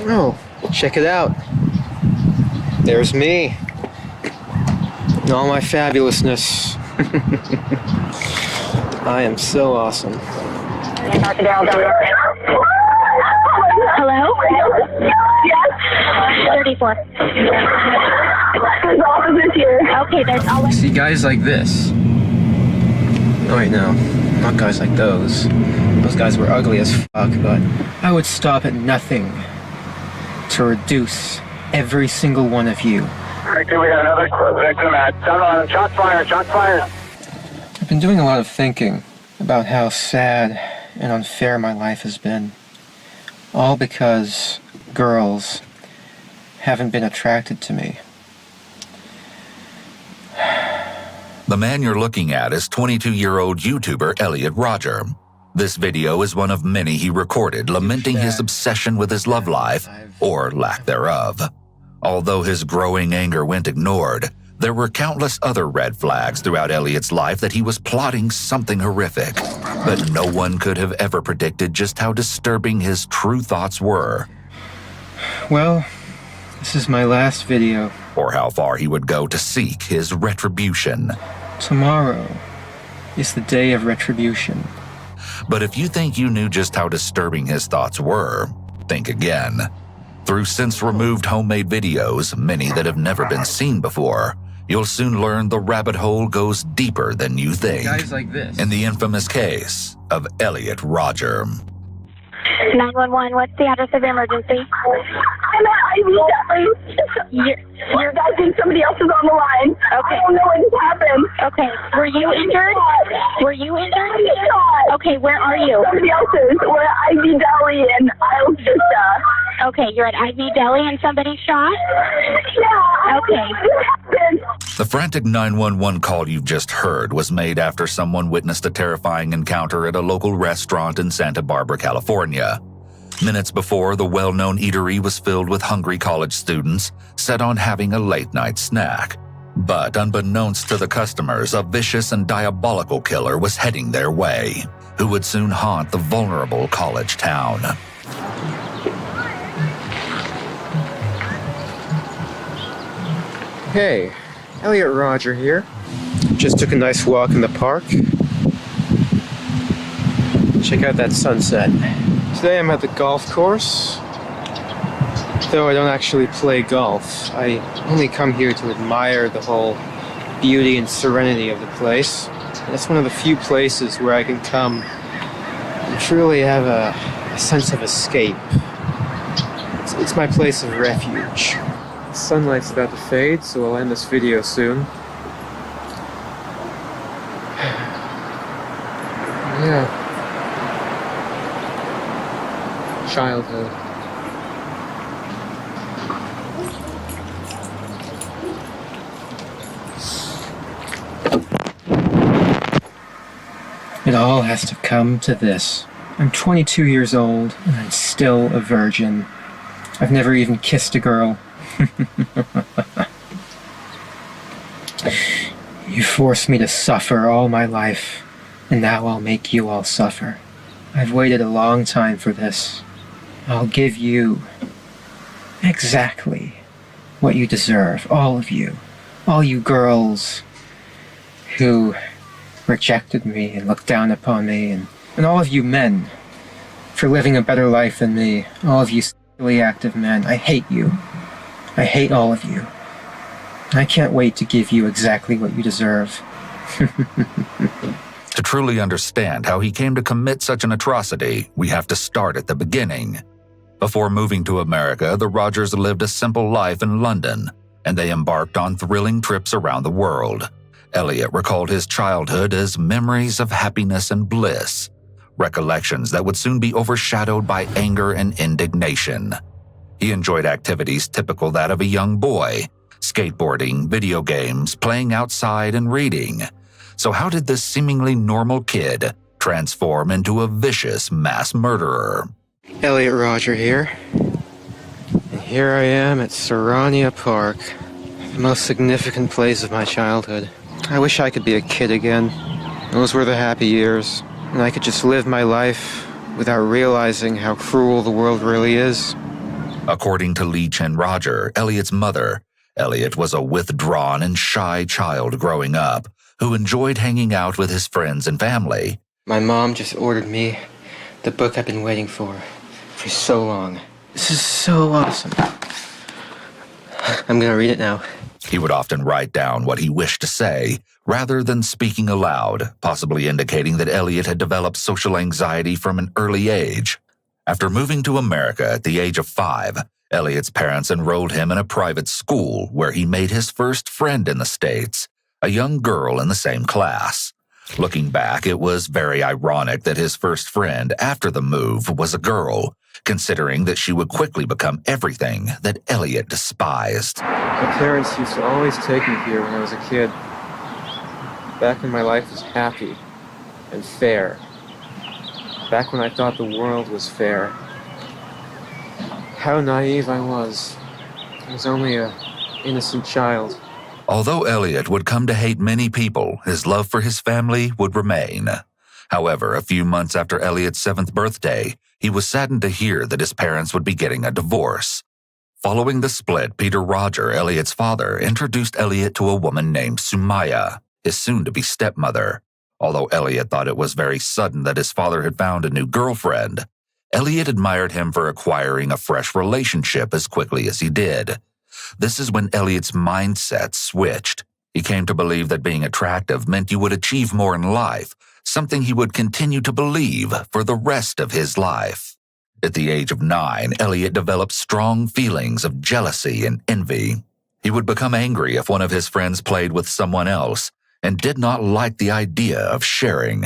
Oh, check it out. There's me. In all my fabulousness. I am so awesome. Hello? Yes? 34. There's officers here. Okay, there's always... See guys like this. Oh wait, no. Not guys like those. Those guys were ugly as fuck, but I would stop at nothing to reduce every single one of you. Okay, we got another victim at shots fired, shots fired. I've been doing a lot of thinking about how sad and unfair my life has been. All because girls haven't been attracted to me. The man you're looking at is 22-year-old YouTuber Elliot Rodger. This video is one of many he recorded lamenting his obsession with his love life, or lack thereof. Although his growing anger went ignored, there were countless other red flags throughout Elliot's life that he was plotting something horrific. But no one could have ever predicted just how disturbing his true thoughts were. Well, this is my last video. Or how far he would go to seek his retribution. Tomorrow is the day of retribution. But if you think you knew just how disturbing his thoughts were, think again. Through since-removed homemade videos, many that have never been seen before, you'll soon learn the rabbit hole goes deeper than you think. Guys like this. In the infamous case of Elliot Rodger. 911, what's the address of your emergency? I'm at IV Deli. Your guy thinks somebody else is on the line. Okay. I don't know what just happened. Okay. Were you injured? Were you injured? Okay, where are you? Somebody else's. We're at IV Deli in Isle Vista. Okay, you're at IV Deli and somebody shot? Yeah. Okay. The frantic 911 call you've just heard was made after someone witnessed a terrifying encounter at a local restaurant in Santa Barbara, California. Minutes before, the well-known eatery was filled with hungry college students set on having a late-night snack. But unbeknownst to the customers, a vicious and diabolical killer was heading their way, who would soon haunt the vulnerable college town. Hey, Elliot Rodger here. Just took a nice walk in the park. Check out that sunset. Today I'm at the golf course. Though I don't actually play golf, I only come here to admire the whole beauty and serenity of the place. And it's one of the few places where I can come and truly have a sense of escape. It's my place of refuge. The sunlight's about to fade, so I'll end this video soon. Yeah. Childhood. It all has to come to this. I'm 22 years old, and I'm still a virgin. I've never even kissed a girl. You forced me to suffer all my life, and now I'll make you all suffer. I've waited a long time for this. I'll give you exactly what you deserve, all of you. All you girls who rejected me and looked down upon me, and all of you men for living a better life than me. All of you sexually active men, I hate you. I hate all of you. I can't wait to give you exactly what you deserve. To truly understand how he came to commit such an atrocity, we have to start at the beginning. Before moving to America, the Rodgers lived a simple life in London, and they embarked on thrilling trips around the world. Elliot recalled his childhood as memories of happiness and bliss, recollections that would soon be overshadowed by anger and indignation. He enjoyed activities typical that of a young boy: skateboarding, video games, playing outside, and reading. So how did this seemingly normal kid transform into a vicious mass murderer? Elliot Rodger here. And here I am at Serrania Park, the most significant place of my childhood. I wish I could be a kid again. Those were the happy years, and I could just live my life without realizing how cruel the world really is. According to Leach and Rodger, Elliot's mother, Elliot was a withdrawn and shy child growing up who enjoyed hanging out with his friends and family. My mom just ordered me the book I've been waiting for so long. This is so awesome. I'm gonna read it now. He would often write down what he wished to say, rather than speaking aloud, possibly indicating that Elliot had developed social anxiety from an early age. After moving to America at the age of 5, Elliot's parents enrolled him in a private school where he made his first friend in the States, a young girl in the same class. Looking back, it was very ironic that his first friend after the move was a girl, considering that she would quickly become everything that Elliot despised. My parents used to always take me here when I was a kid. Back when my life was happy and fair. Back when I thought the world was fair. How naive I was. I was only an innocent child. Although Elliot would come to hate many people, his love for his family would remain. However, a few months after Elliot's 7th birthday, he was saddened to hear that his parents would be getting a divorce. Following the split, Peter Rodger, Elliot's father, introduced Elliot to a woman named Sumaya, his soon-to-be stepmother. Although Elliot thought it was very sudden that his father had found a new girlfriend, Elliot admired him for acquiring a fresh relationship as quickly as he did. This is when Elliot's mindset switched. He came to believe that being attractive meant you would achieve more in life, something he would continue to believe for the rest of his life. At the age of 9, Elliot developed strong feelings of jealousy and envy. He would become angry if one of his friends played with someone else and did not like the idea of sharing.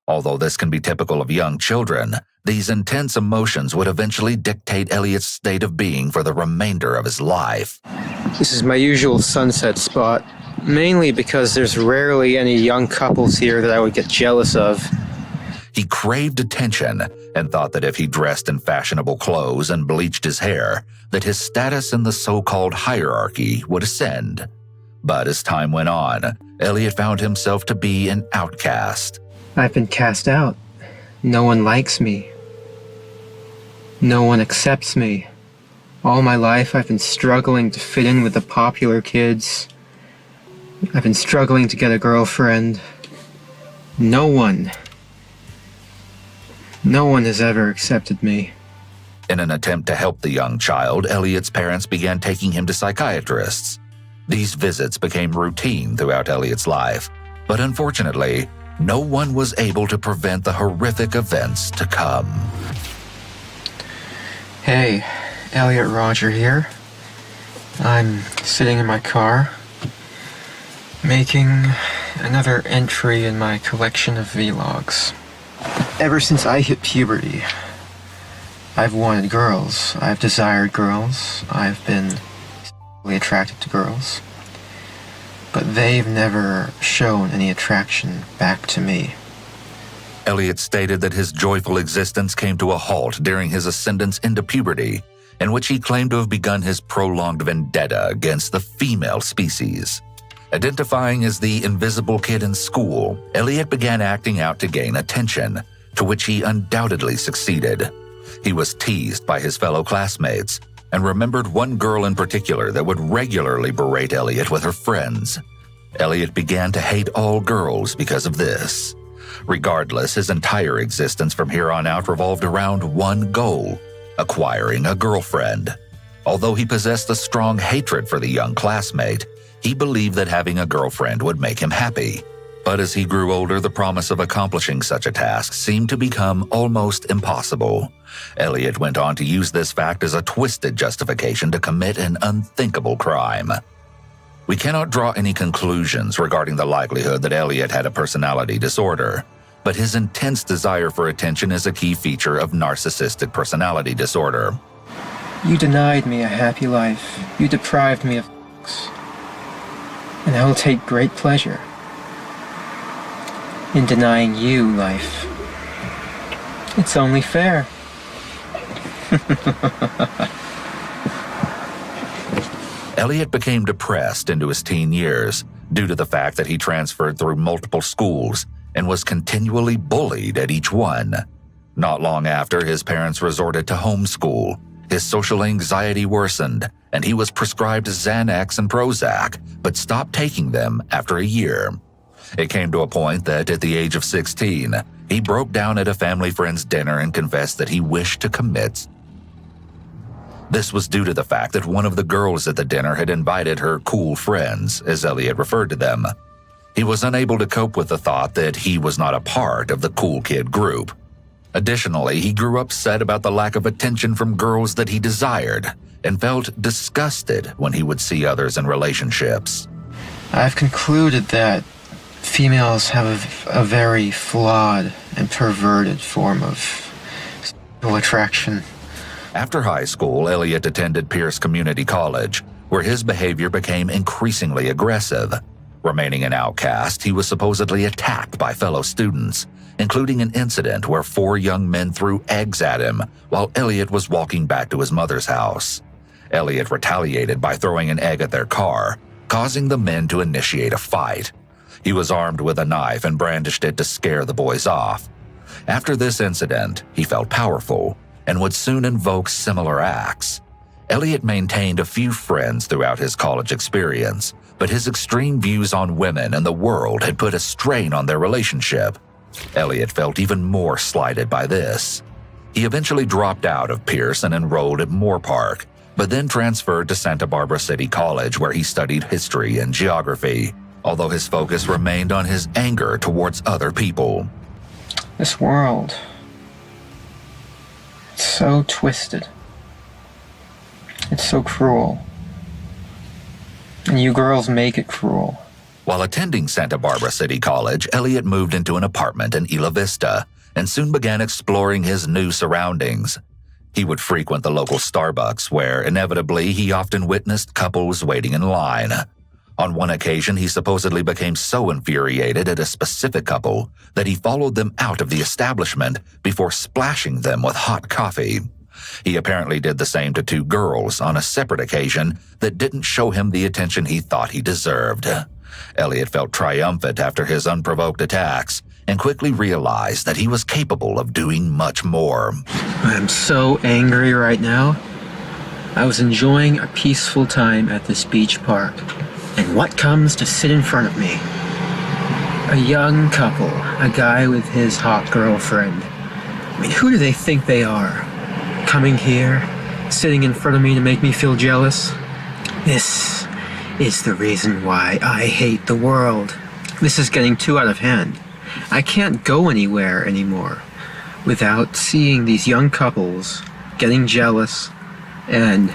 Although this can be typical of young children, these intense emotions would eventually dictate Elliot's state of being for the remainder of his life. This is my usual sunset spot, mainly because there's rarely any young couples here that I would get jealous of. He craved attention and thought that if he dressed in fashionable clothes and bleached his hair, that his status in the so-called hierarchy would ascend. But as time went on, Elliot found himself to be an outcast. I've been cast out. No one likes me. No one accepts me. All my life I've been struggling to fit in with the popular kids. I've been struggling to get a girlfriend. No one has ever accepted me. In an attempt to help the young child, Elliot's parents began taking him to psychiatrists. These visits became routine throughout Elliot's life, but unfortunately, no one was able to prevent the horrific events to come. Hey, Elliot Rodger here. I'm sitting in my car, making another entry in my collection of vlogs. Ever since I hit puberty, I've wanted girls. I've desired girls. I've been sexually attracted to girls. But they've never shown any attraction back to me. Elliot stated that his joyful existence came to a halt during his ascendance into puberty, in which he claimed to have begun his prolonged vendetta against the female species. Identifying as the invisible kid in school, Elliot began acting out to gain attention, to which he undoubtedly succeeded. He was teased by his fellow classmates, and remembered one girl in particular that would regularly berate Elliot with her friends. Elliot began to hate all girls because of this. Regardless, his entire existence from here on out revolved around one goal: acquiring a girlfriend. Although he possessed a strong hatred for the young classmate, he believed that having a girlfriend would make him happy. But as he grew older, the promise of accomplishing such a task seemed to become almost impossible. Elliot went on to use this fact as a twisted justification to commit an unthinkable crime. We cannot draw any conclusions regarding the likelihood that Elliot had a personality disorder, but his intense desire for attention is a key feature of narcissistic personality disorder. You denied me a happy life. You deprived me of and I will take great pleasure in denying you life. It's only fair. Elliot became depressed into his teen years due to the fact that he transferred through multiple schools and was continually bullied at each one. Not long after, his parents resorted to homeschool. his social anxiety worsened, and he was prescribed Xanax and Prozac, but stopped taking them after a year. It came to a point that at the age of 16, he broke down at a family friend's dinner and confessed that he wished to commit. This was due to the fact that one of the girls at the dinner had invited her cool friends, as Elliot referred to them. He was unable to cope with the thought that he was not a part of the cool kid group. Additionally, he grew upset about the lack of attention from girls that he desired and felt disgusted when he would see others in relationships. I've concluded that females have a very flawed and perverted form of sexual attraction. After high school, Elliot attended Pierce Community College, where his behavior became increasingly aggressive. Remaining an outcast, he was supposedly attacked by fellow students, including an incident where 4 young men threw eggs at him while Elliot was walking back to his mother's house. Elliot retaliated by throwing an egg at their car, causing the men to initiate a fight. He was armed with a knife and brandished it to scare the boys off. After this incident, he felt powerful and would soon invoke similar acts. Elliot maintained a few friends throughout his college experience, but his extreme views on women and the world had put a strain on their relationship. Elliot felt even more slighted by this. He eventually dropped out of Pierce and enrolled at Moorpark, but then transferred to Santa Barbara City College, where he studied history and geography, although his focus remained on his anger towards other people. This world, it's so twisted. It's so cruel. And you girls make it cruel. While attending Santa Barbara City College, Elliot moved into an apartment in Isla Vista and soon began exploring his new surroundings. He would frequent the local Starbucks, where inevitably he often witnessed couples waiting in line. On one occasion, he supposedly became so infuriated at a specific couple that he followed them out of the establishment before splashing them with hot coffee. He apparently did the same to 2 girls on a separate occasion that didn't show him the attention he thought he deserved. Elliot felt triumphant after his unprovoked attacks and quickly realized that he was capable of doing much more. I'm so angry right now. I was enjoying a peaceful time at this beach park, and what comes to sit in front of me? A young couple, a guy with his hot girlfriend. I mean, who do they think they are? Coming here, sitting in front of me to make me feel jealous? This is the reason why I hate the world. This is getting too out of hand. I can't go anywhere anymore without seeing these young couples getting jealous and,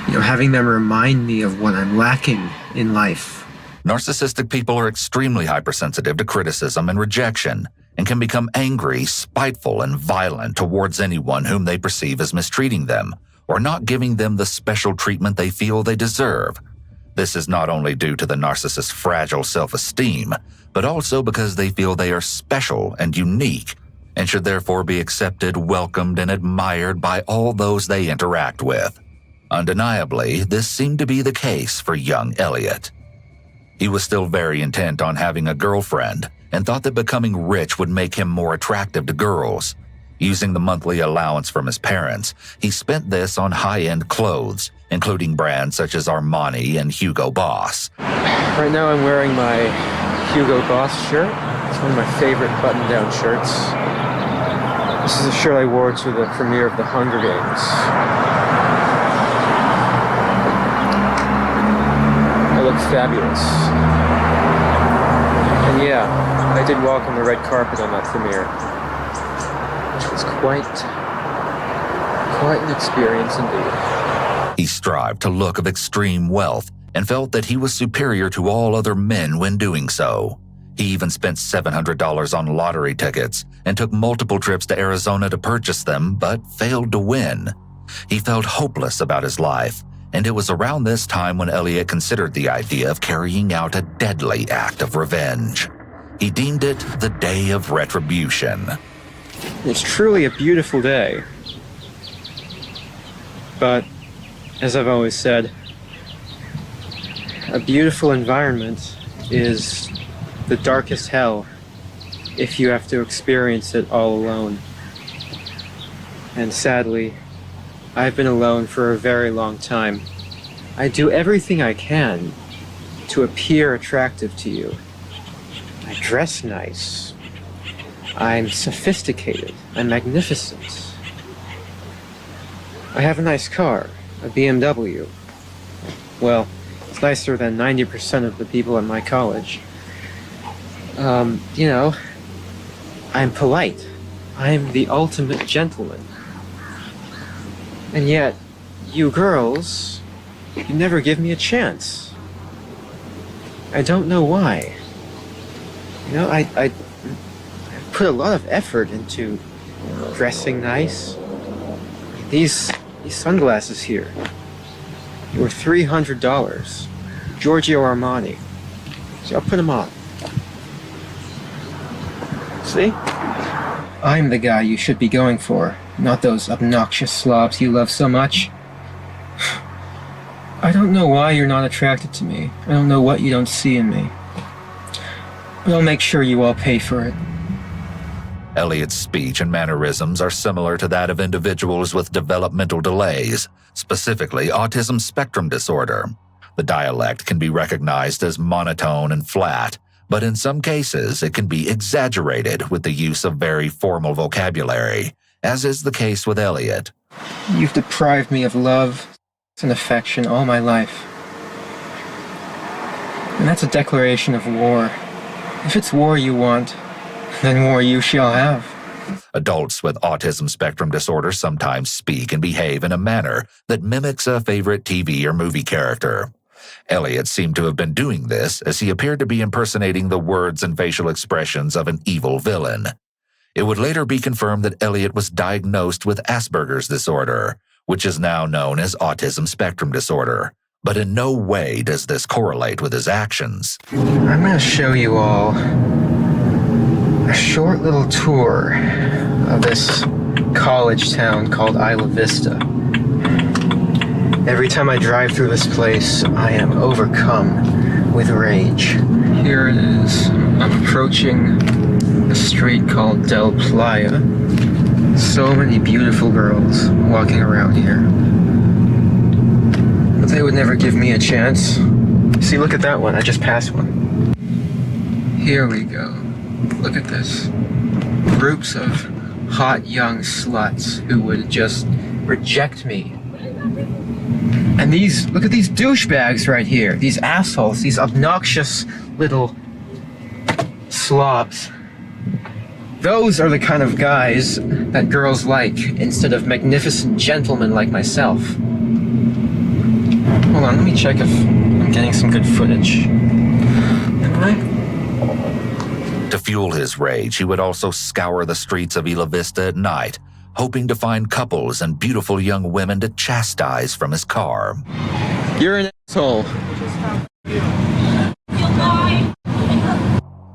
having them remind me of what I'm lacking in life. Narcissistic people are extremely hypersensitive to criticism and rejection and can become angry, spiteful, and violent towards anyone whom they perceive as mistreating them or not giving them the special treatment they feel they deserve. This is not only due to the narcissist's fragile self-esteem, but also because they feel they are special and unique and should therefore be accepted, welcomed, and admired by all those they interact with. Undeniably, this seemed to be the case for young Elliot. He was still very intent on having a girlfriend and thought that becoming rich would make him more attractive to girls. Using the monthly allowance from his parents, he spent this on high-end clothes, including brands such as Armani and Hugo Boss. Right now I'm wearing my Hugo Boss shirt. It's one of my favorite button-down shirts. This is a shirt I wore to the premiere of The Hunger Games. I look fabulous. And yeah, I did walk on the red carpet on that premiere, which was quite an experience indeed. He strived to look of extreme wealth and felt that he was superior to all other men when doing so. He even spent $700 on lottery tickets and took multiple trips to Arizona to purchase them, but failed to win. He felt hopeless about his life, and it was around this time when Elliot considered the idea of carrying out a deadly act of revenge. He deemed it the day of retribution. It's truly a beautiful day. But, as I've always said, a beautiful environment is the darkest hell if you have to experience it all alone. And sadly, I've been alone for a very long time. I do everything I can to appear attractive to you. I dress nice. I'm sophisticated. I'm magnificent. I have a nice car, a BMW. Well, it's nicer than 90% of the people at my college. You know, I'm polite. I'm the ultimate gentleman. And yet, you girls, you never give me a chance. I don't know why. You know, I put a lot of effort into dressing nice. These sunglasses here, they were $300. Giorgio Armani. So I'll put them on. See? I'm the guy you should be going for, not those obnoxious slobs you love so much. I don't know why you're not attracted to me. I don't know what you don't see in me. But I'll make sure you all pay for it. Elliot's speech and mannerisms are similar to that of individuals with developmental delays, specifically autism spectrum disorder. The dialect can be recognized as monotone and flat, but in some cases it can be exaggerated with the use of very formal vocabulary, as is the case with Elliot. You've deprived me of love and affection all my life. And that's a declaration of war. If it's war you want, then war you shall have. Adults with autism spectrum disorder sometimes speak and behave in a manner that mimics a favorite TV or movie character. Elliot seemed to have been doing this as he appeared to be impersonating the words and facial expressions of an evil villain. It would later be confirmed that Elliot was diagnosed with Asperger's disorder, which is now known as autism spectrum disorder. But in no way does this correlate with his actions. I'm going to show you all a short little tour of this college town called Isla Vista. Every time I drive through this place, I am overcome with rage. Here it is. I'm approaching a street called Del Playa. So many beautiful girls walking around here. But they would never give me a chance. See, look at that one. I just passed one. Here we go. Look at this. Groups of hot young sluts who would just reject me. And look at these douchebags right here. These assholes, these obnoxious little slobs. Those are the kind of guys that girls like, instead of magnificent gentlemen like myself. Hold on, let me check if I'm getting some good footage. Am I? To fuel his rage, he would also scour the streets of Isla Vista at night, hoping to find couples and beautiful young women to chastise from his car. You're an asshole.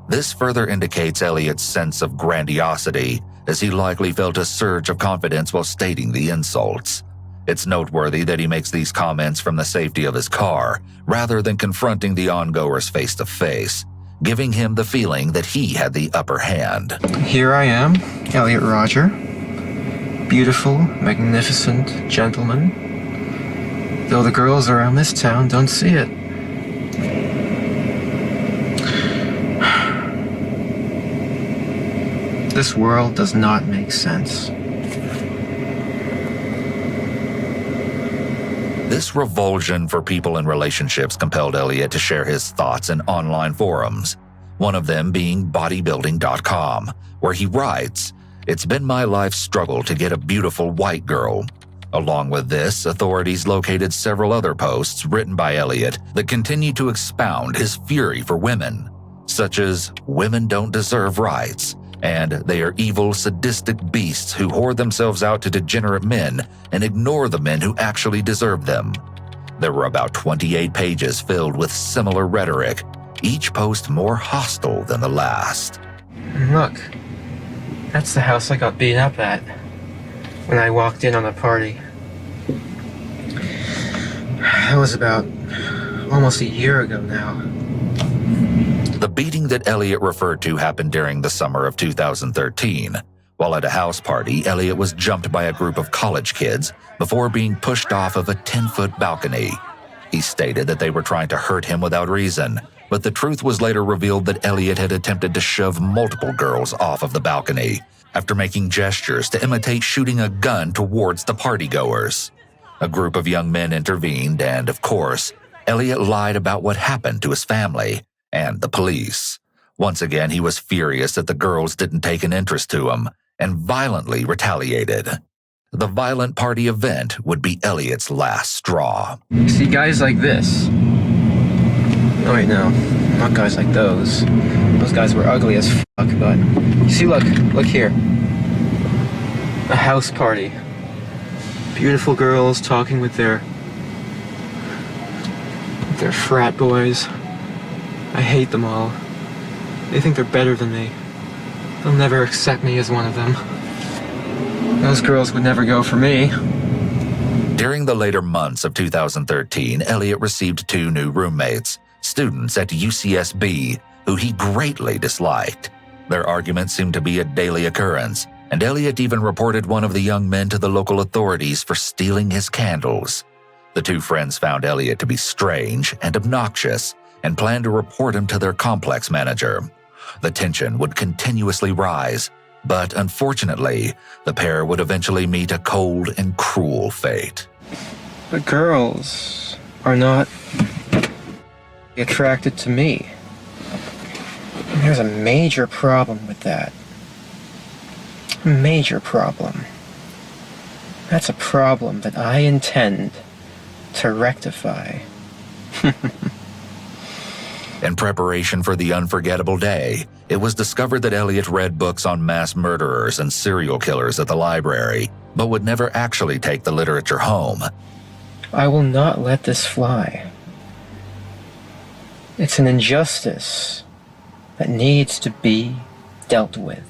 This further indicates Elliot's sense of grandiosity, as he likely felt a surge of confidence while stating the insults. It's noteworthy that he makes these comments from the safety of his car, rather than confronting the ongoers face to face, giving him the feeling that he had the upper hand. Here I am, Elliot Rodger. Beautiful, magnificent gentleman. Though the girls around this town don't see it. This world does not make sense. This revulsion for people in relationships compelled Elliot to share his thoughts in online forums, one of them being bodybuilding.com, where he writes, "It's been my life's struggle to get a beautiful white girl." Along with this, authorities located several other posts written by Elliot that continue to expound his fury for women, such as "Women don't deserve rights," and "They are evil, sadistic beasts who whore themselves out to degenerate men and ignore the men who actually deserve them." There were about 28 pages filled with similar rhetoric, each post more hostile than the last. Look, that's the house I got beat up at when I walked in on a party. That was about almost a year ago now. The beating that Elliot referred to happened during the summer of 2013, While at a house party, Elliot was jumped by a group of college kids before being pushed off of a 10-foot balcony. He stated that they were trying to hurt him without reason, but the truth was later revealed that Elliot had attempted to shove multiple girls off of the balcony after making gestures to imitate shooting a gun towards the partygoers. A group of young men intervened and, of course, Elliot lied about what happened to his family and the police. Once again, he was furious that the girls didn't take an interest to him and violently retaliated. The violent party event would be Elliot's last straw. See guys like this. Oh wait, no. Not guys like those. Those guys were ugly as fuck, but... You see, look here. A house party. Beautiful girls talking with their frat boys. I hate them all. They think they're better than me. They'll never accept me as one of them. Those girls would never go for me. During the later months of 2013, Elliot received 2 new roommates, students at UCSB, who he greatly disliked. Their arguments seemed to be a daily occurrence, and Elliot even reported one of the young men to the local authorities for stealing his candles. The 2 friends found Elliot to be strange and obnoxious and planned to report him to their complex manager. The tension would continuously rise, but unfortunately, the pair would eventually meet a cold and cruel fate. The girls are not attracted to me. And there's a major problem with that. A major problem. That's a problem that I intend to rectify. In preparation for the unforgettable day, it was discovered that Elliot read books on mass murderers and serial killers at the library, but would never actually take the literature home. I will not let this fly. It's an injustice that needs to be dealt with.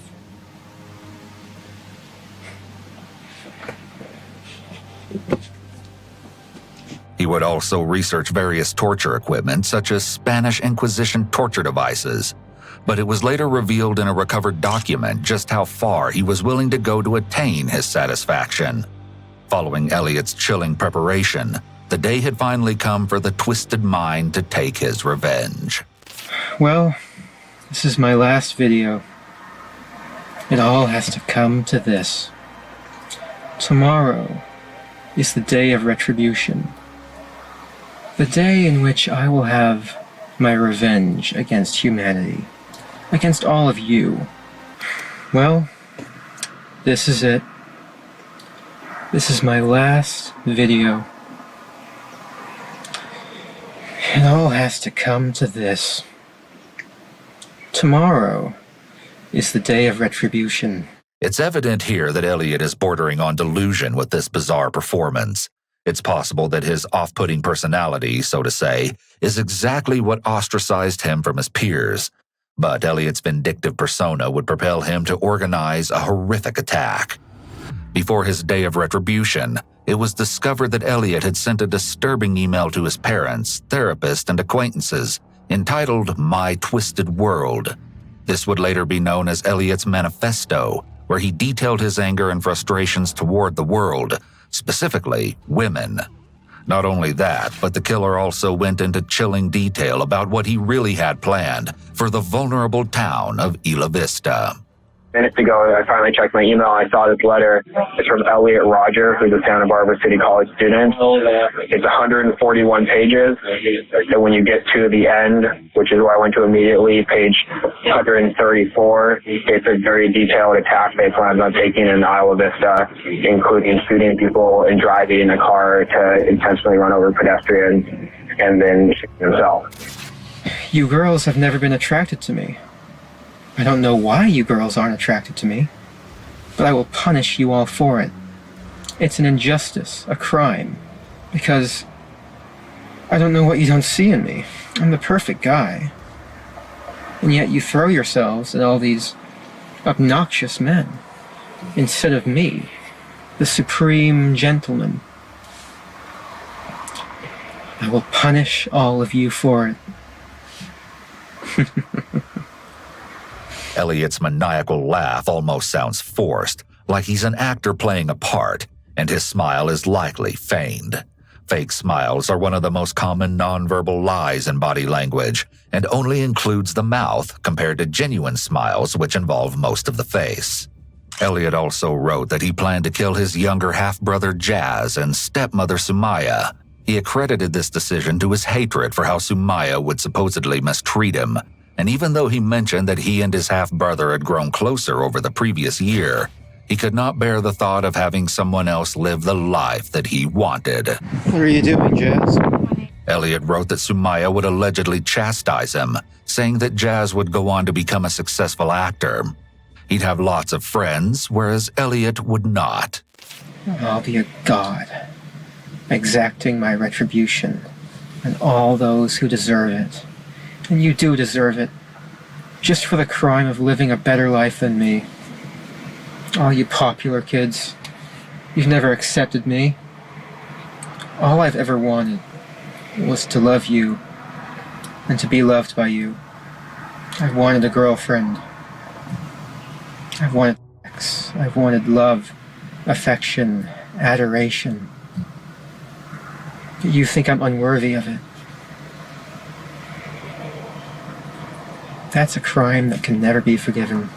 He would also research various torture equipment, such as Spanish Inquisition torture devices, but it was later revealed in a recovered document just how far he was willing to go to attain his satisfaction. Following Elliot's chilling preparation, the day had finally come for the twisted mind to take his revenge. Well, this is my last video. It all has to come to this. Tomorrow is the day of retribution. The day in which I will have my revenge against humanity, against all of you. Well, this is it. This is my last video. It all has to come to this. Tomorrow is the day of retribution. It's evident here that Elliot is bordering on delusion with this bizarre performance. It's possible that his off-putting personality, so to say, is exactly what ostracized him from his peers. But Elliot's vindictive persona would propel him to organize a horrific attack. Before his day of retribution, it was discovered that Elliot had sent a disturbing email to his parents, therapists, and acquaintances entitled My Twisted World. This would later be known as Elliot's Manifesto, where he detailed his anger and frustrations toward the world, specifically women. Not only that, but the killer also went into chilling detail about what he really had planned for the vulnerable town of Isla Vista. Minutes ago, I finally checked my email. I saw this letter. It's from Elliot Rodger, who's a Santa Barbara City College student. It's 141 pages. So when you get to the end, which is where I went to immediately, page 134, it's a very detailed attack they plan on taking in Isla Vista, including shooting people and driving in a car to intentionally run over pedestrians and then shooting himself. You girls have never been attracted to me. I don't know why you girls aren't attracted to me, but I will punish you all for it. It's an injustice, a crime, because I don't know what you don't see in me. I'm the perfect guy. And yet you throw yourselves at all these obnoxious men, instead of me, the supreme gentleman. I will punish all of you for it. Elliot's maniacal laugh almost sounds forced, like he's an actor playing a part, and his smile is likely feigned. Fake smiles are one of the most common nonverbal lies in body language, and only includes the mouth compared to genuine smiles, which involve most of the face. Elliot also wrote that he planned to kill his younger half-brother Jazz and stepmother Sumaya. He accredited this decision to his hatred for how Sumaya would supposedly mistreat him, and even though he mentioned that he and his half-brother had grown closer over the previous year, he could not bear the thought of having someone else live the life that he wanted. What are you doing, Jazz? Elliot wrote that Sumaya would allegedly chastise him, saying that Jazz would go on to become a successful actor. He'd have lots of friends, whereas Elliot would not. I'll be a god, exacting my retribution on all those who deserve it. And you do deserve it, just for the crime of living a better life than me. All you popular kids, you've never accepted me. All I've ever wanted was to love you and to be loved by you. I've wanted a girlfriend. I've wanted sex. I've wanted love, affection, adoration. But you think I'm unworthy of it. That's a crime that can never be forgiven.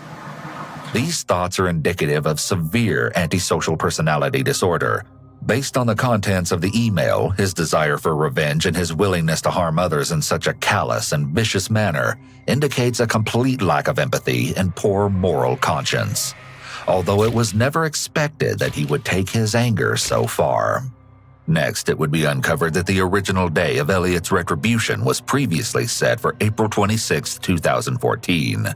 These thoughts are indicative of severe antisocial personality disorder. Based on the contents of the email, his desire for revenge and his willingness to harm others in such a callous and vicious manner indicates a complete lack of empathy and poor moral conscience, although it was never expected that he would take his anger so far. Next, it would be uncovered that the original day of Elliot's retribution was previously set for April 26, 2014.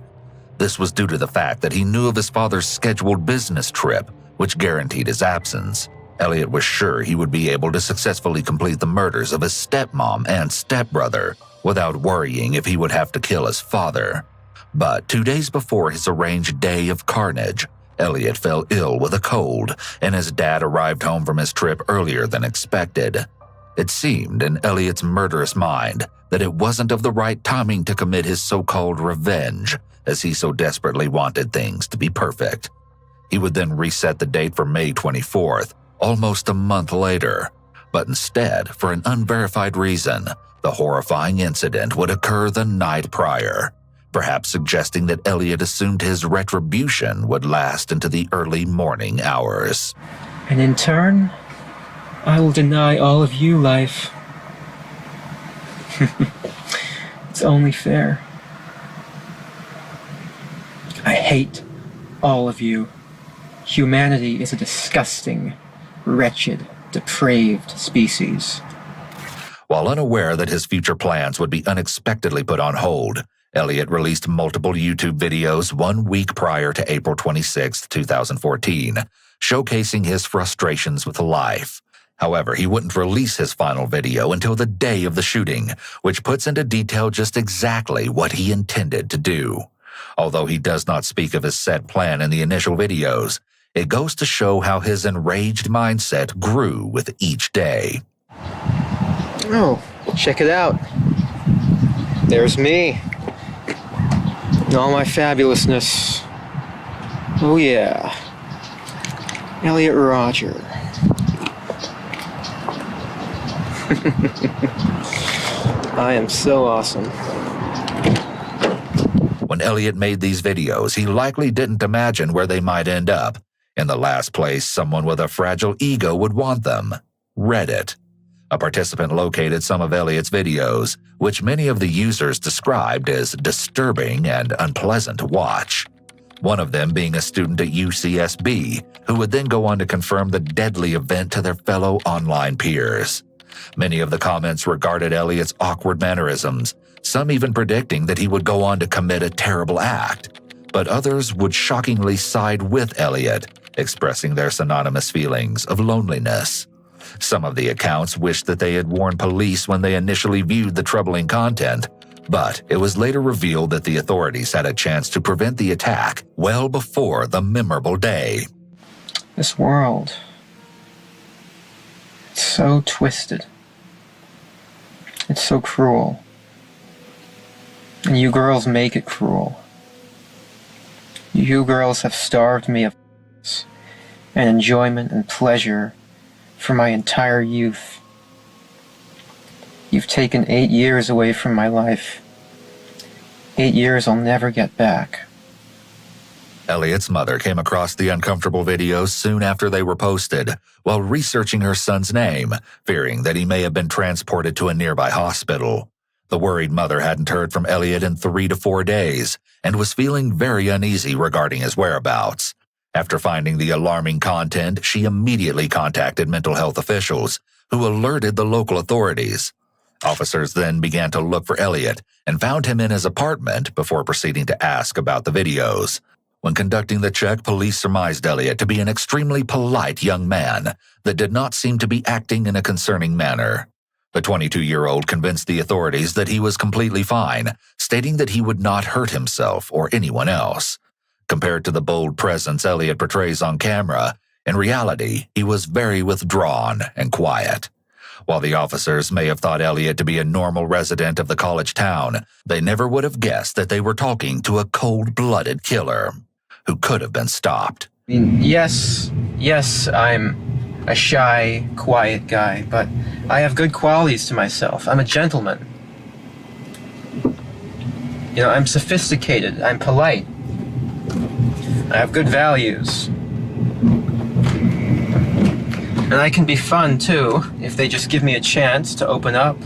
This was due to the fact that he knew of his father's scheduled business trip, which guaranteed his absence. Elliot was sure he would be able to successfully complete the murders of his stepmom and stepbrother without worrying if he would have to kill his father. But 2 days before his arranged day of carnage, Elliot fell ill with a cold, and his dad arrived home from his trip earlier than expected. It seemed in Elliot's murderous mind that it wasn't of the right timing to commit his so-called revenge, as he so desperately wanted things to be perfect. He would then reset the date for May 24th, almost a month later. But instead, for an unverified reason, the horrifying incident would occur the night prior, perhaps suggesting that Elliot assumed his retribution would last into the early morning hours. And in turn, I will deny all of you life. It's only fair. I hate all of you. Humanity is a disgusting, wretched, depraved species. While unaware that his future plans would be unexpectedly put on hold, Elliot released multiple YouTube videos 1 week prior to April 26, 2014, showcasing his frustrations with life. However, he wouldn't release his final video until the day of the shooting, which puts into detail just exactly what he intended to do. Although he does not speak of his set plan in the initial videos, it goes to show how his enraged mindset grew with each day. Oh, check it out. There's me. In all my fabulousness. Oh yeah. Elliot Rodger. I am so awesome. When Elliot made these videos, he likely didn't imagine where they might end up. In the last place someone with a fragile ego would want them: Reddit. A participant located some of Elliot's videos, which many of the users described as disturbing and unpleasant to watch. One of them being a student at UCSB, who would then go on to confirm the deadly event to their fellow online peers. Many of the comments regarded Elliot's awkward mannerisms, some even predicting that he would go on to commit a terrible act. But others would shockingly side with Elliot, expressing their synonymous feelings of loneliness. Some of the accounts wished that they had warned police when they initially viewed the troubling content, but it was later revealed that the authorities had a chance to prevent the attack well before the memorable day. This world. It's so twisted. It's so cruel. And you girls make it cruel. You girls have starved me of and enjoyment and pleasure for my entire youth. You've taken 8 years away from my life. 8 years I'll never get back. Elliot's mother came across the uncomfortable videos soon after they were posted while researching her son's name, fearing that he may have been transported to a nearby hospital. The worried mother hadn't heard from Elliot in 3 to 4 days and was feeling very uneasy regarding his whereabouts. After finding the alarming content, she immediately contacted mental health officials, who alerted the local authorities. Officers then began to look for Elliot and found him in his apartment before proceeding to ask about the videos. When conducting the check, police surmised Elliot to be an extremely polite young man that did not seem to be acting in a concerning manner. The 22-year-old convinced the authorities that he was completely fine, stating that he would not hurt himself or anyone else. Compared to the bold presence Elliot portrays on camera, in reality, he was very withdrawn and quiet. While the officers may have thought Elliot to be a normal resident of the college town, they never would have guessed that they were talking to a cold-blooded killer who could have been stopped. Yes, I'm a shy, quiet guy, but I have good qualities to myself. I'm a gentleman. I'm sophisticated, I'm polite. I have good values. And I can be fun, too, if they just give me a chance to open up.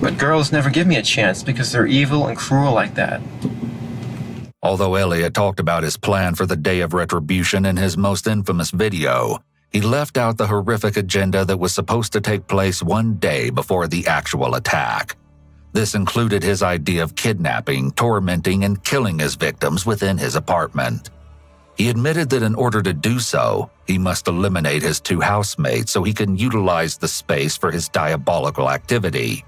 But girls never give me a chance because they're evil and cruel like that. Although Elliot talked about his plan for the day of retribution in his most infamous video, he left out the horrific agenda that was supposed to take place one day before the actual attack. This included his idea of kidnapping, tormenting, and killing his victims within his apartment. He admitted that in order to do so, he must eliminate his 2 housemates so he can utilize the space for his diabolical activity.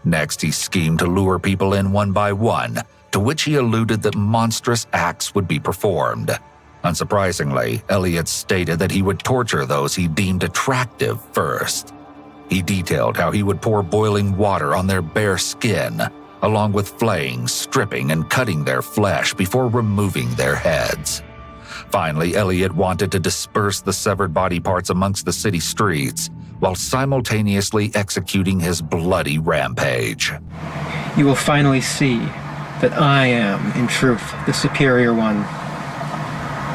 Next, he schemed to lure people in one by one, to which he alluded that monstrous acts would be performed. Unsurprisingly, Elliot stated that he would torture those he deemed attractive first. He detailed how he would pour boiling water on their bare skin, along with flaying, stripping, and cutting their flesh before removing their heads. Finally, Elliot wanted to disperse the severed body parts amongst the city streets, while simultaneously executing his bloody rampage. You will finally see that I am, in truth, the superior one.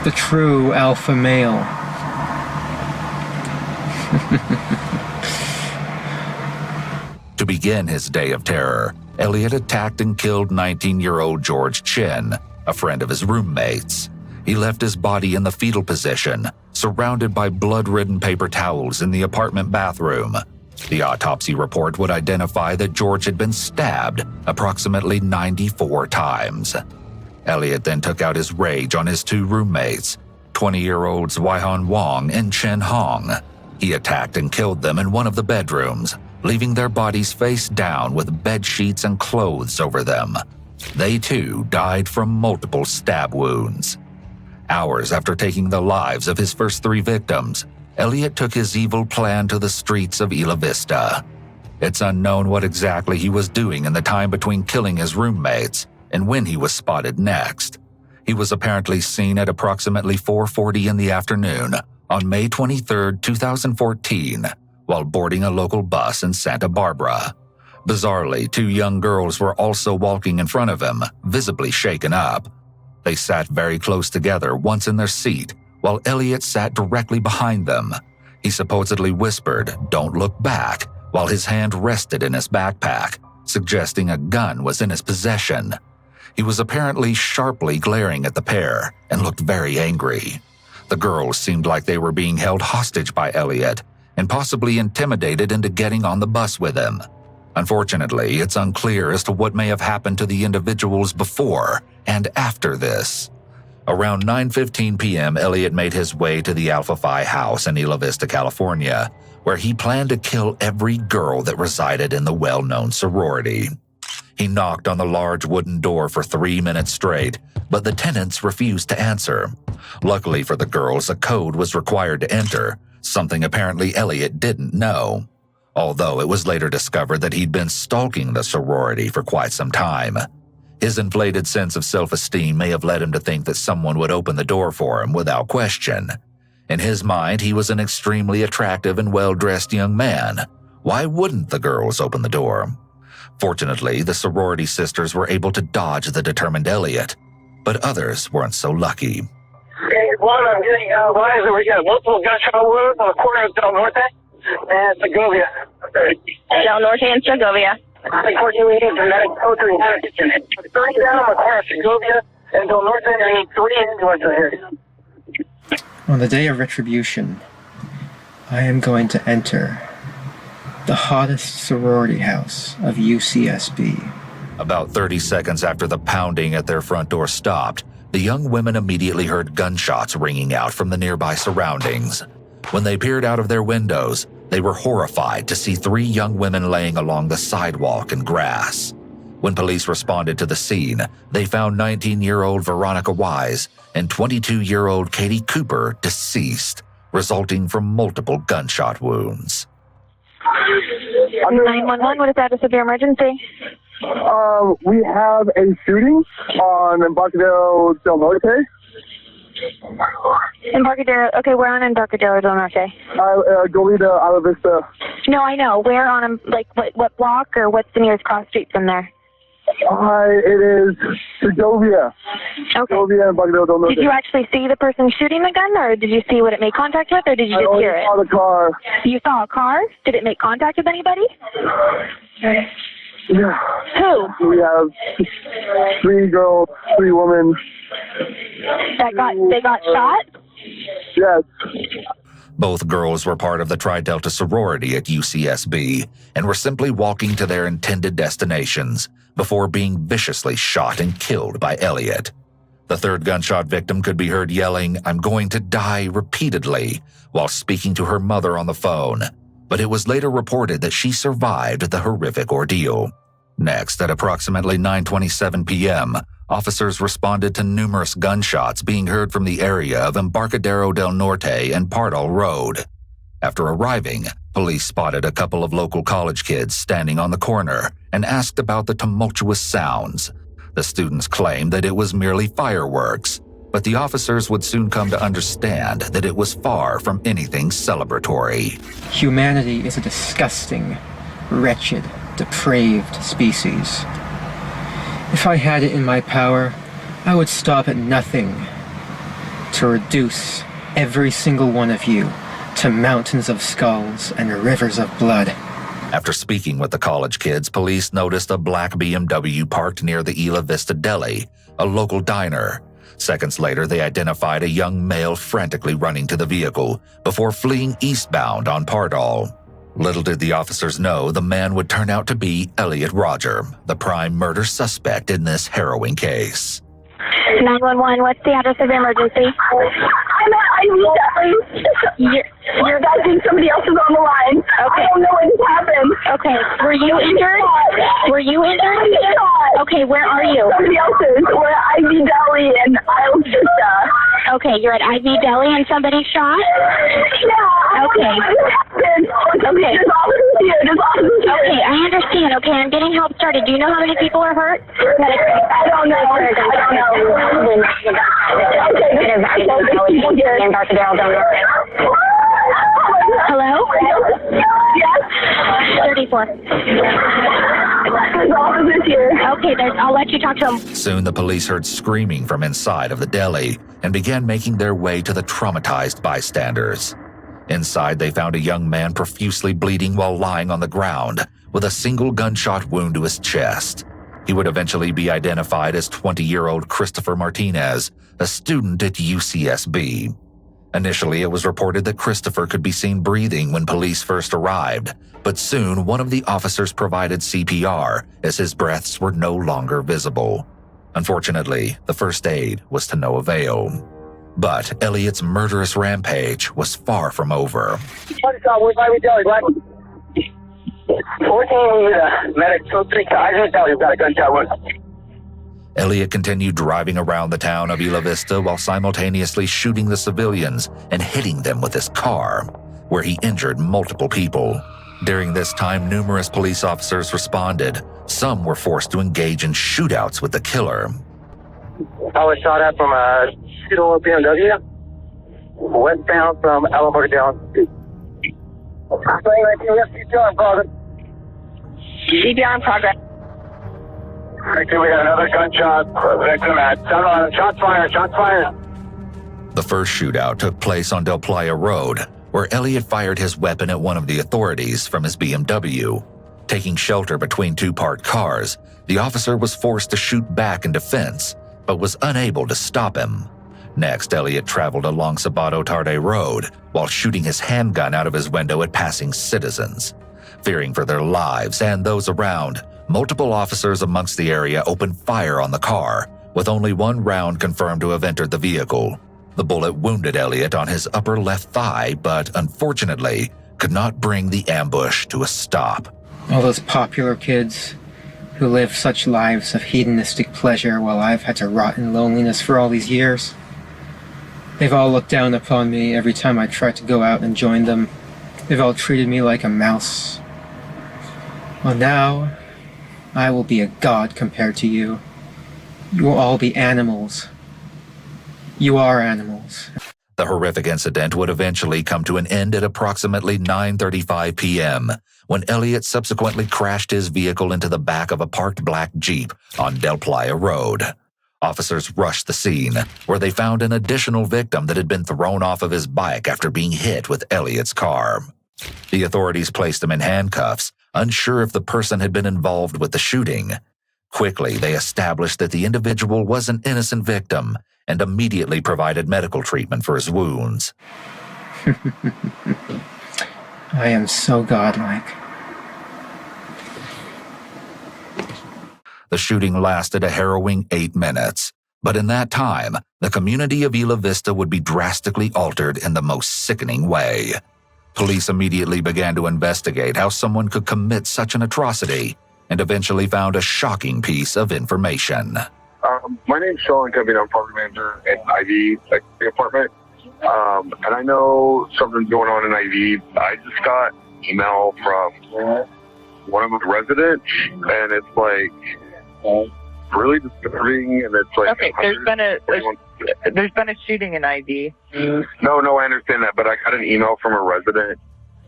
The true alpha male. To begin his day of terror, Elliot attacked and killed 19-year-old George Chin, a friend of his roommates. He left his body in the fetal position, surrounded by blood-ridden paper towels in the apartment bathroom. The autopsy report would identify that George had been stabbed approximately 94 times. Elliot then took out his rage on his 2 roommates, 20-year-olds Waihan Wong and Chen Hong. He attacked and killed them in one of the bedrooms, leaving their bodies face down with bed sheets and clothes over them. They too died from multiple stab wounds. Hours after taking the lives of his first 3 victims, Elliot took his evil plan to the streets of Isla Vista. It's unknown what exactly he was doing in the time between killing his roommates and when he was spotted next. He was apparently seen at approximately 4:40 in the afternoon on May 23, 2014, while boarding a local bus in Santa Barbara. Bizarrely, 2 young girls were also walking in front of him, visibly shaken up. They sat very close together once in their seat, while Elliot sat directly behind them. He supposedly whispered, "Don't look back," while his hand rested in his backpack, suggesting a gun was in his possession. He was apparently sharply glaring at the pair and looked very angry. The girls seemed like they were being held hostage by Elliot and possibly intimidated into getting on the bus with him. Unfortunately, it's unclear as to what may have happened to the individuals before and after this. Around 9:15 p.m., Elliot made his way to the Alpha Phi house in Isla Vista, California, where he planned to kill every girl that resided in the well-known sorority. He knocked on the large wooden door for 3 minutes straight, but the tenants refused to answer. Luckily for the girls, a code was required to enter, something apparently Elliot didn't know, although it was later discovered that he'd been stalking the sorority for quite some time. His inflated sense of self-esteem may have led him to think that someone would open the door for him without question. In his mind, he was an extremely attractive and well-dressed young man. Why wouldn't the girls open the door? Fortunately, the sorority sisters were able to dodge the determined Elliot, but others weren't so lucky. Okay, one, I'm getting advised that we got multiple gunshot wounds on the corner of Del Norte and Segovia. Del Norte and Segovia. Unfortunately, dramatic poetry and addiction. 30 down on the corner of Segovia and Del Norte, and 3 ambulances here. On the day of retribution, I am going to enter the hottest sorority house of UCSB. About 30 seconds after the pounding at their front door stopped, the young women immediately heard gunshots ringing out from the nearby surroundings. When they peered out of their windows, they were horrified to see 3 young women laying along the sidewalk and grass. When police responded to the scene, they found 19-year-old Veronica Wise and 22-year-old Katie Cooper deceased, resulting from multiple gunshot wounds. 911, what is that? A severe emergency? We have a shooting on Embarcadero Del Norte. Embarcadero, okay, we're on Embarcadero Del Norte. Goleta, Isla Vista. No, I know. Where on, what block or what's the nearest cross street from there? It is Segovia. Okay. Segovia and Embarcadero Del Norte. Did you actually see the person shooting the gun, or did you see what it made contact with, or did you just hear it? I saw the car. You saw a car? Did it make contact with anybody? Yeah. Who? We have 3 girls, 3 women. They got shot? Yes. Both girls were part of the Tri Delta sorority at UCSB and were simply walking to their intended destinations before being viciously shot and killed by Elliot. The third gunshot victim could be heard yelling, "I'm going to die," repeatedly while speaking to her mother on the phone, but it was later reported that she survived the horrific ordeal. Next, at approximately 9:27 p.m., officers responded to numerous gunshots being heard from the area of Embarcadero del Norte and Pardal Road. After arriving, police spotted a couple of local college kids standing on the corner and asked about the tumultuous sounds. The students claimed that it was merely fireworks, but the officers would soon come to understand that it was far from anything celebratory. Humanity is a disgusting, wretched, depraved species. If I had it in my power, I would stop at nothing to reduce every single one of you to mountains of skulls and rivers of blood. After speaking with the college kids, police noticed a black BMW parked near the Isla Vista Deli, a local diner. Seconds later, they identified a young male frantically running to the vehicle before fleeing eastbound on Pardal. Little did the officers know the man would turn out to be Elliot Rodger, the prime murder suspect in this harrowing case. 911, what's the address of the emergency? I'm at IV Deli. Your guy thinks somebody else is on the line. Okay. I don't know what just happened. Okay, were you injured? Were you injured? Okay, where are you? Somebody else's. We're at IV Deli in Isla Vista. Okay, you're at IV Deli and somebody shot? Yeah. Okay. Okay. There's officers here. Okay, I understand. Okay, I'm getting help started. Do you know how many people are hurt? I don't know. Hello? Yes? 34. There's officers here. Okay, I'll let you talk to them. Soon the police heard screaming from inside of the deli and began making their way to the traumatized bystanders. Inside, they found a young man profusely bleeding while lying on the ground with a single gunshot wound to his chest. He would eventually be identified as 20-year-old Christopher Martinez, a student at UCSB. Initially, it was reported that Christopher could be seen breathing when police first arrived, but soon one of the officers provided CPR as his breaths were no longer visible. Unfortunately, the first aid was to no avail. But Elliot's murderous rampage was far from over. Elliot continued driving around the town of Isla Vista while simultaneously shooting the civilians and hitting them with his car, where he injured multiple people. During this time, numerous police officers responded, Some were forced to engage in shootouts with the killer. I was shot at from a two-door BMW, westbound from Alabama down. CPR in progress. CPR in progress. Okay, we got another gunshot. Victim at 7-11. Shots fired. Shots fired. The first shootout took place on Del Playa Road, where Elliot fired his weapon at one of the authorities from his BMW. Taking shelter between two parked cars, the officer was forced to shoot back in defense, but was unable to stop him. Next, Elliot traveled along Sabato Tarde Road while shooting his handgun out of his window at passing citizens. Fearing for their lives and those around, multiple officers amongst the area opened fire on the car, with only one round confirmed to have entered the vehicle. The bullet wounded Elliot on his upper left thigh, but unfortunately could not bring the ambush to a stop. All those popular kids who live such lives of hedonistic pleasure while I've had to rot in loneliness for all these years. They've all looked down upon me every time I tried to go out and join them. They've all treated me like a mouse. Well, now, I will be a god compared to you. You will all be animals. You are animals. The horrific incident would eventually come to an end at approximately 9:35 p.m., when Elliot subsequently crashed his vehicle into the back of a parked black Jeep on Del Playa Road. Officers rushed the scene, where they found an additional victim that had been thrown off of his bike after being hit with Elliot's car. The authorities placed him in handcuffs, unsure if the person had been involved with the shooting. Quickly, they established that the individual was an innocent victim and immediately provided medical treatment for his wounds. I am so godlike. The shooting lasted a harrowing 8 minutes, but in that time, the community of Isla Vista would be drastically altered in the most sickening way. Police immediately began to investigate how someone could commit such an atrocity, and eventually found a shocking piece of information. My name's Sean Covey, I'm property manager at Ivy apartment. And I know something's going on in Ivy. I just got an email from one of the residents, and it's like really disturbing, and it's like... Okay, there's been a shooting in IV. No, I understand that, but I got an email from a resident,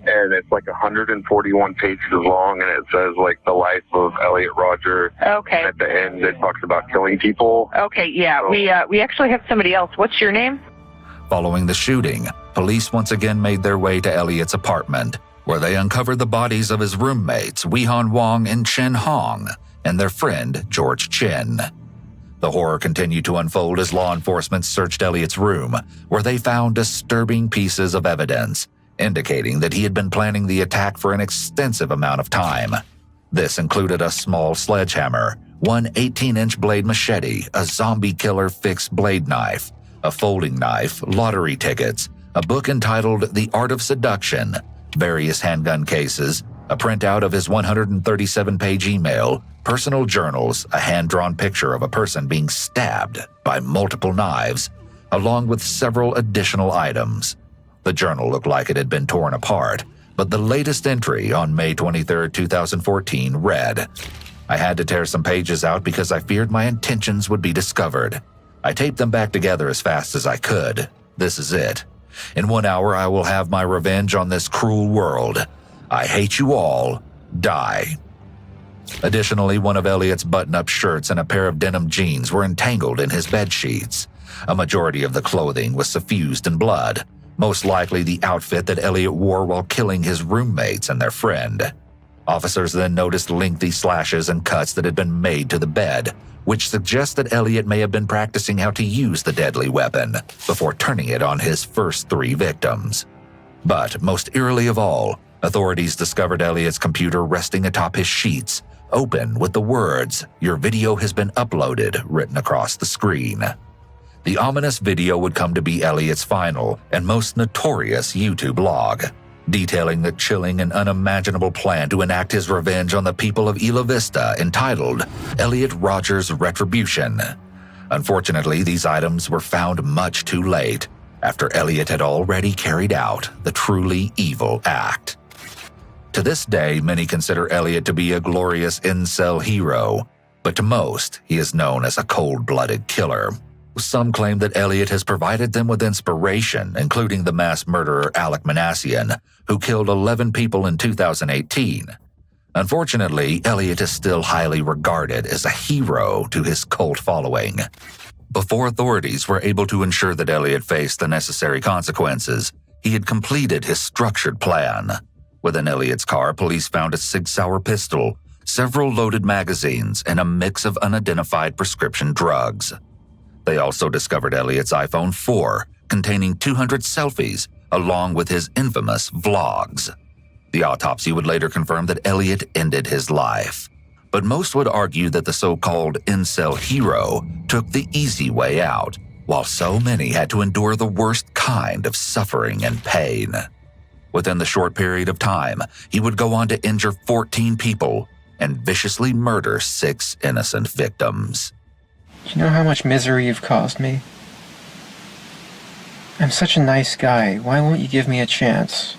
and it's like 141 pages long, and it says like the life of Elliot Rodger. Okay. And at the end, it talks about killing people. Okay, yeah, so, we actually have somebody else. What's your name? Following the shooting, police once again made their way to Elliot's apartment, where they uncovered the bodies of his roommates Wei-Han Wong and Chen Hong, and their friend George Chin. The horror continued to unfold as law enforcement searched Elliot's room, where they found disturbing pieces of evidence, indicating that he had been planning the attack for an extensive amount of time. This included a small sledgehammer, one 18-inch blade machete, a zombie killer fixed blade knife, a folding knife, lottery tickets, a book entitled The Art of Seduction, various handgun cases, a printout of his 137-page email, personal journals, a hand-drawn picture of a person being stabbed by multiple knives, along with several additional items. The journal looked like it had been torn apart, but the latest entry on May 23, 2014 read, "I had to tear some pages out because I feared my intentions would be discovered. I taped them back together as fast as I could. This is it. In 1 hour I will have my revenge on this cruel world. I hate you all. Die." Additionally, one of Elliot's button-up shirts and a pair of denim jeans were entangled in his bed sheets. A majority of the clothing was suffused in blood, most likely the outfit that Elliot wore while killing his roommates and their friend. Officers then noticed lengthy slashes and cuts that had been made to the bed, which suggests that Elliot may have been practicing how to use the deadly weapon before turning it on his first 3 victims. But most eerily of all, authorities discovered Elliot's computer resting atop his sheets, open with the words, "Your video has been uploaded," written across the screen. The ominous video would come to be Elliot's final and most notorious YouTube log, detailing the chilling and unimaginable plan to enact his revenge on the people of Isla Vista entitled Elliot Rodger's Retribution. Unfortunately, these items were found much too late, after Elliot had already carried out the truly evil act. To To this day, many consider Elliot to be a glorious incel hero, but to most, he is known as a cold-blooded killer. Some claim that Elliot has provided them with inspiration, including the mass murderer Alec Manassian, who killed 11 people in 2018. Unfortunately, Elliot is still highly regarded as a hero to his cult following. Before authorities were able to ensure that Elliot faced the necessary consequences, he had completed his structured plan. Within Elliot's car, police found a Sig Sauer pistol, several loaded magazines, and a mix of unidentified prescription drugs. They also discovered Elliot's iPhone 4, containing 200 selfies, along with his infamous vlogs. The autopsy would later confirm that Elliot ended his life. But most would argue that the so-called incel hero took the easy way out, while so many had to endure the worst kind of suffering and pain. Within the short period of time, he would go on to injure 14 people and viciously murder 6 innocent victims. Do you know how much misery you've caused me? I'm such a nice guy. Why won't you give me a chance?